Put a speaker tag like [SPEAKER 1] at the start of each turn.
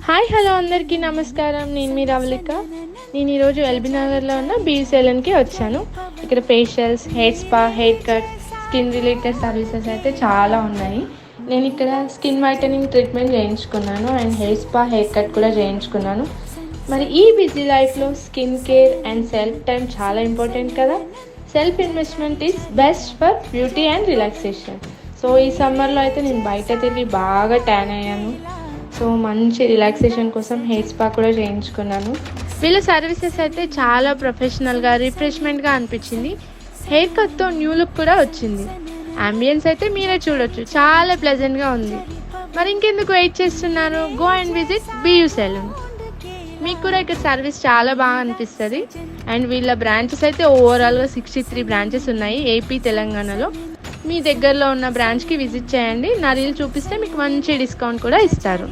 [SPEAKER 1] Hi hello అందరికీ నమస్కారం. నేను మీ రవళిక. నేను ఈరోజు ఎల్బీ నగర్లో ఉన్న బీ సెలూన్కి వచ్చాను. ఇక్కడ facials, hair spa, hair cut, skin related services అయితే చాలా ఉన్నాయి. నేను ఇక్కడ స్కిన్ వైటనింగ్ ట్రీట్మెంట్ చేయించుకున్నాను and hair spa, hair cut కూడా చేయించుకున్నాను. మరి ఈ బిజీ లైఫ్లో skin care and self time చాలా ఇంపార్టెంట్ కదా. Self investment is best for beauty and relaxation. So ఈ సమ్మర్లో అయితే నేను బయట తిరిగి బాగా ట్యాన్ అయ్యాను. సో మంచి రిలాక్సేషన్ కోసం హెయిర్ స్పా కూడా చేయించుకున్నాను. వీళ్ళ సర్వీసెస్ అయితే చాలా ప్రొఫెషనల్గా, రిఫ్రెష్మెంట్గా అనిపించింది. హెయిర్ కట్తో న్యూ లుక్ కూడా వచ్చింది. అంబియన్స్ అయితే మీరే చూడొచ్చు, చాలా ప్లెజెంట్గా ఉంది. మరి ఇంకెందుకు వెయిట్ చేస్తున్నారు? గో అండ్ విజిట్ బియూ సెలూన్. మీకు కూడా ఇక్కడ సర్వీస్ చాలా బాగా అనిపిస్తుంది. అండ్ వీళ్ళ బ్రాంచెస్ అయితే ఓవరాల్గా 63 బ్రాంచెస్ ఉన్నాయి ఏపీ, తెలంగాణలో. మీ దగ్గరలో ఉన్న బ్రాంచ్కి విజిట్ చేయండి. నా రీల్ చూపిస్తే మీకు మంచి డిస్కౌంట్ కూడా ఇస్తారు.